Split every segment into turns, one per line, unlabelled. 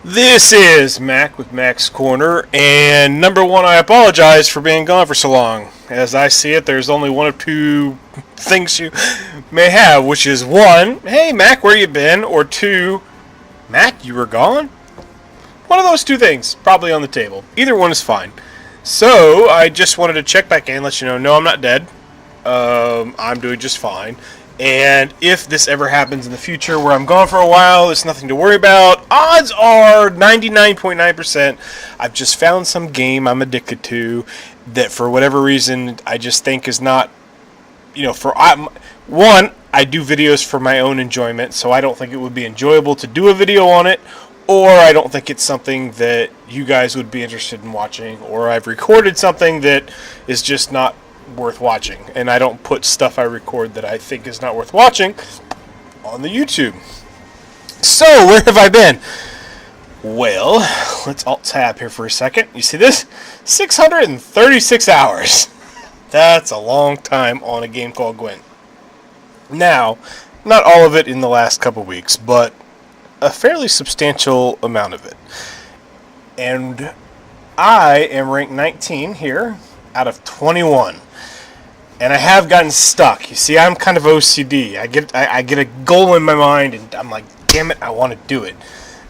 This is Mac with Mac's Corner, and number one, I apologize for being gone for so long. As I see it, there's only one of two things you may have, which is one, hey Mac, where you been? Or two, Mac, you were gone? One of those two things, probably on the table. Either one is fine. So, I just wanted to check back in and let you know, no, I'm not dead. I'm doing just fine. And if this ever happens in the future where I'm gone for a while, it's nothing to worry about. Odds are 99.9%. I've just found some game I'm addicted to that for whatever reason I just think is not, one, I do videos for my own enjoyment, so I don't think it would be enjoyable to do a video on it, or I don't think it's something that you guys would be interested in watching, or I've recorded something that is just not worth watching, and I don't put stuff I record that I think is not worth watching on the YouTube. So, where have I been? Well, let's alt-tab here for a second. You see this? 636 hours. That's a long time on a game called Gwent. Now, not all of it in the last couple weeks, but a fairly substantial amount of it. And I am ranked 19 here out of 21. And I have gotten stuck. You see, I'm kind of OCD. I get a goal in my mind, and I'm like, damn it, I want to do it.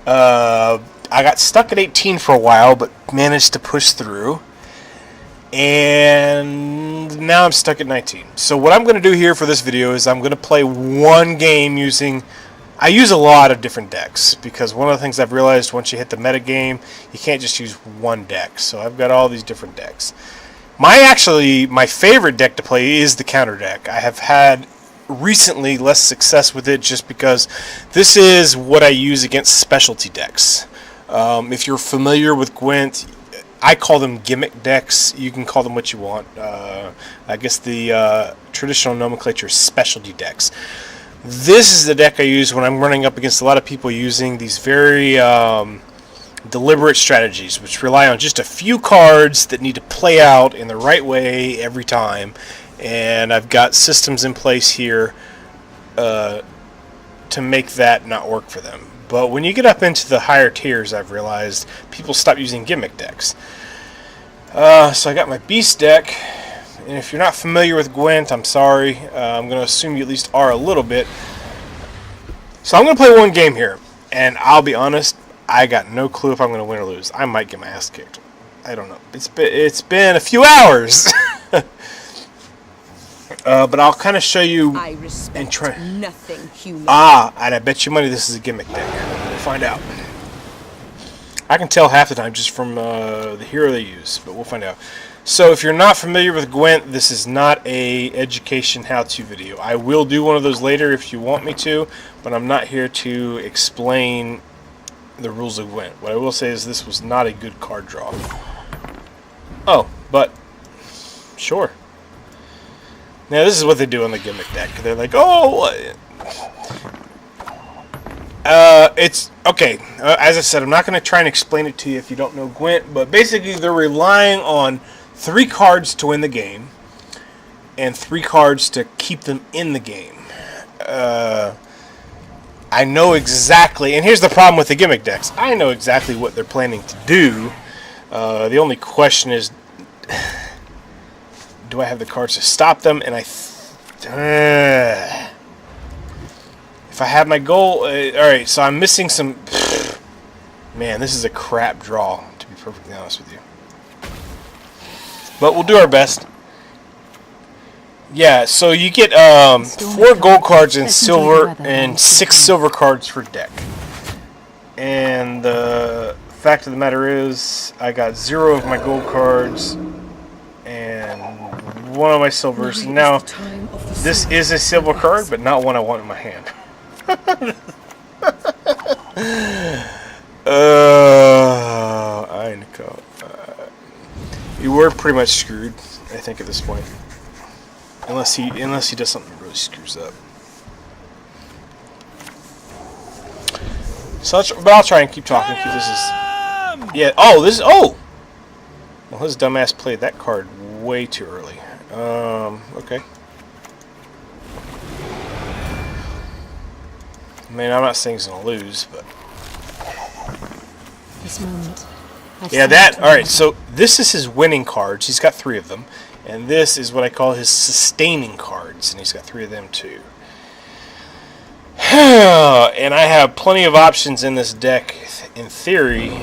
I got stuck at 18 for a while, but managed to push through. And now I'm stuck at 19. So what I'm going to do here for this video is I'm going to play one game using... I use a lot of different decks, because one of the things I've realized once you hit the meta game, you can't just use one deck. So I've got all these different decks. My favorite deck to play is the counter deck. I have had recently less success with it just because this is what I use against specialty decks. If you're familiar with Gwent, I call them gimmick decks. You can call them what you want. I guess the traditional nomenclature is specialty decks. This is the deck I use when I'm running up against a lot of people using these very deliberate strategies, which rely on just a few cards that need to play out in the right way every time. And I've got systems in place here to make that not work for them. But when you get up into the higher tiers, I've realized people stop using gimmick decks. So I got my Beast deck. And if you're not familiar with Gwent, I'm sorry. I'm going to assume you at least are a little bit. So I'm going to play one game here. And I'll be honest, I got no clue if I'm going to win or lose. I might get my ass kicked. I don't know. It's been a few hours. But I'll kind of show you.
I respect nothing human.
And I bet you money this is a gimmick deck. We'll find out. I can tell half the time just from the hero they use, but we'll find out. So if you're not familiar with Gwent, this is not a education how-to video. I will do one of those later if you want me to, but I'm not here to explain the rules of Gwent. What I will say is this was not a good card draw. Oh, but sure. Now this is what they do on the gimmick deck. They're like, oh, it's okay. As I said, I'm not going to try and explain it to you if you don't know Gwent, but basically they're relying on 3 cards to win the game and 3 cards to keep them in the game. I know exactly, and here's the problem with the gimmick decks. I know exactly what they're planning to do. The only question is, do I have the cards to stop them? And if I have my goal, alright, so I'm missing some. Man, this is a crap draw, to be perfectly honest with you. But we'll do our best. Yeah, so you get 4 gold cards in silver and 6 silver cards for deck. And the fact of the matter is, I got 0 of my gold cards and 1 of my silvers. Now, this is a silver card, but not one I want in my hand. I know. You were pretty much screwed, I think, at this point. Unless he does something that really screws up. So but I'll try and keep talking. Keep this is. Yeah. Oh, this is. Oh. Well, his dumbass played that card way too early. Okay. I mean, I'm not saying he's gonna lose, but
This moment.
Yeah, that. All right. So this is his winning cards. He's got 3 of them, and this is what I call his sustaining cards, and he's got 3 of them too. And I have plenty of options in this deck, in theory.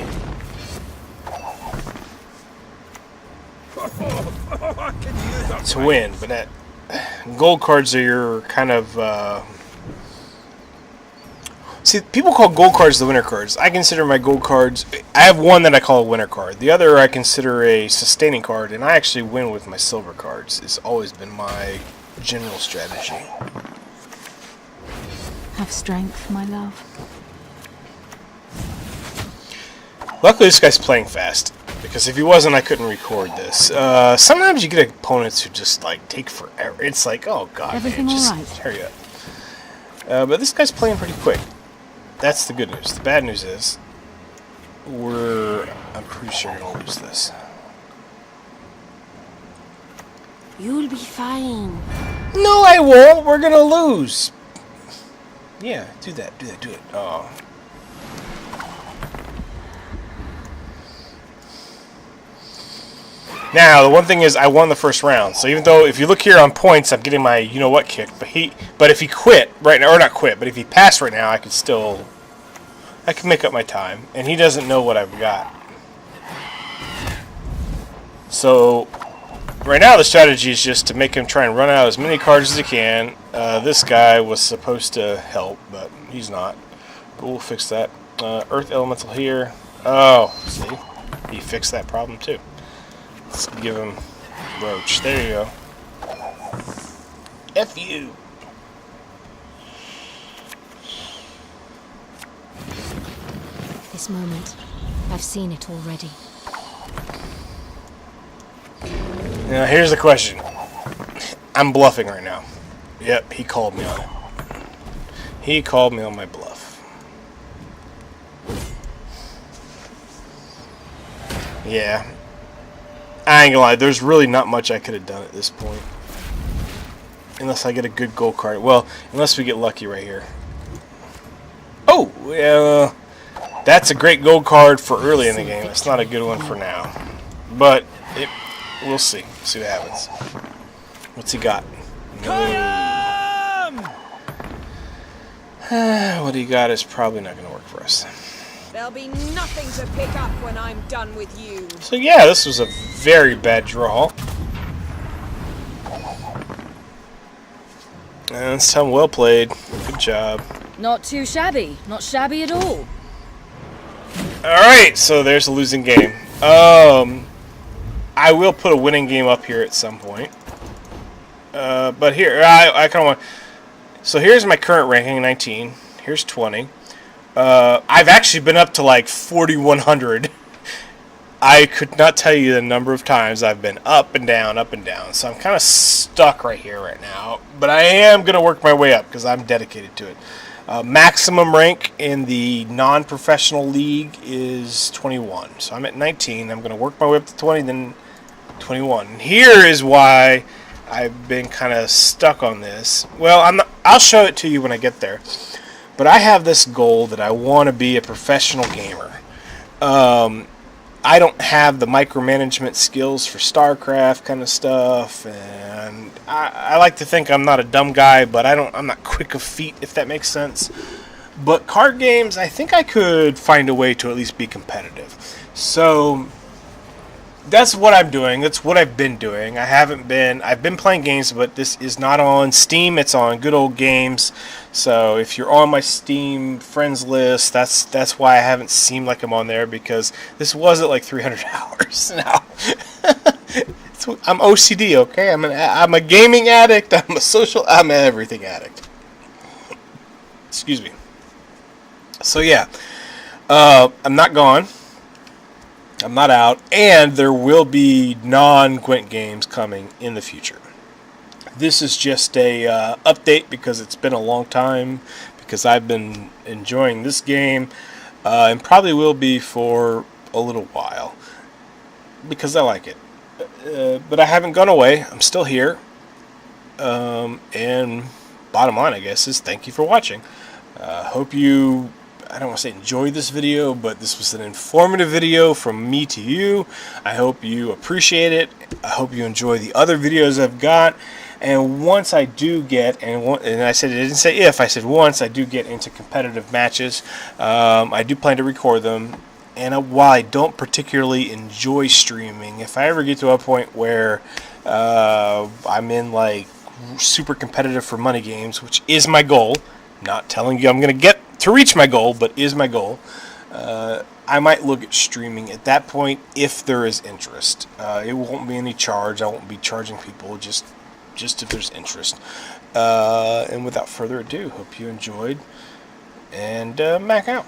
To win, but that gold cards are your kind of. See, people call gold cards the winner cards. I consider my gold cards. I have one that I call a winner card. The other I consider a sustaining card, and I actually win with my silver cards. It's always been my general strategy.
Have strength, my love.
Luckily, this guy's playing fast, because if he wasn't, I couldn't record this. Sometimes you get opponents who just like take forever. It's like, oh god,
Everything
man, just
all right?
hurry up. But this guy's playing pretty quick. That's the good news. The bad news is, I'm pretty sure gonna lose this.
You'll be fine.
No, I won't. We're gonna lose. Yeah, do that. Do it. Oh. Now, the one thing is, I won the first round. So even though, if you look here on points, I'm getting my you-know-what kick. But if he quit right now, or not quit, but if he passed right now, I can make up my time. And he doesn't know what I've got. So, right now the strategy is just to make him try and run out as many cards as he can. This guy was supposed to help, but he's not. But we'll fix that. Earth Elemental here. Oh, see? He fixed that problem too. Let's give him Roach. There you go. F you.
This moment. I've seen it already.
Now, here's the question. I'm bluffing right now. Yep, he called me on it. He called me on my bluff. Yeah. I ain't gonna lie, there's really not much I could have done at this point. Unless I get a good gold card. Well, unless we get lucky right here. Oh! Yeah, that's a great gold card for early in the game. It's not a good one for now. But, we'll see. See what happens. What's he got? No. What he got is probably not going to work for us.
There'll be nothing to pick up when I'm done with you.
So yeah, this was a very bad draw. And it's time, well played. Good job.
Not too shabby. Not shabby at all.
Alright, so there's a losing game. I will put a winning game up here at some point. But here, I kind of want... So here's my current ranking, 19. Here's 20. I've actually been up to like 4,100. I could not tell you the number of times I've been up and down. So I'm kind of stuck right here right now. But I am going to work my way up because I'm dedicated to it. Maximum rank in the non-professional league is 21. So I'm at 19. I'm going to work my way up to 20, then 21. And here is why I've been kind of stuck on this. Well, I'll show it to you when I get there. But I have this goal that I want to be a professional gamer. I don't have the micromanagement skills for StarCraft kind of stuff, and I like to think I'm not a dumb guy, but I'm not quick of feet, if that makes sense. But card games, I think I could find a way to at least be competitive. So that's what I'm doing. That's what I've been doing. I've been playing games, but this is not on Steam. It's on Good Old Games. So if you're on my Steam friends list, that's why I haven't seemed like I'm on there, because this was at like 300 hours now. I'm OCD, okay? I'm a gaming addict. I'm an everything addict. Excuse me. So yeah, I'm not gone. I'm not out, and there will be non-Gwent games coming in the future. This is just a update because it's been a long time, because I've been enjoying this game, and probably will be for a little while, because I like it. But I haven't gone away. I'm still here, and bottom line, I guess, is thank you for watching. I don't want to say enjoy this video, but this was an informative video from me to you. I hope you appreciate it. I hope you enjoy the other videos I've got. And once I do get, and I said, I didn't say if, I said once I do get into competitive matches, I do plan to record them. And while I don't particularly enjoy streaming, if I ever get to a point where I'm in like super competitive for money games, which is my goal, not telling you I'm going to get to reach my goal, but is my goal, I might look at streaming at that point if there is interest. It won't be any charge. I won't be charging people, just if there's interest. And without further ado, hope you enjoyed, and Mac out.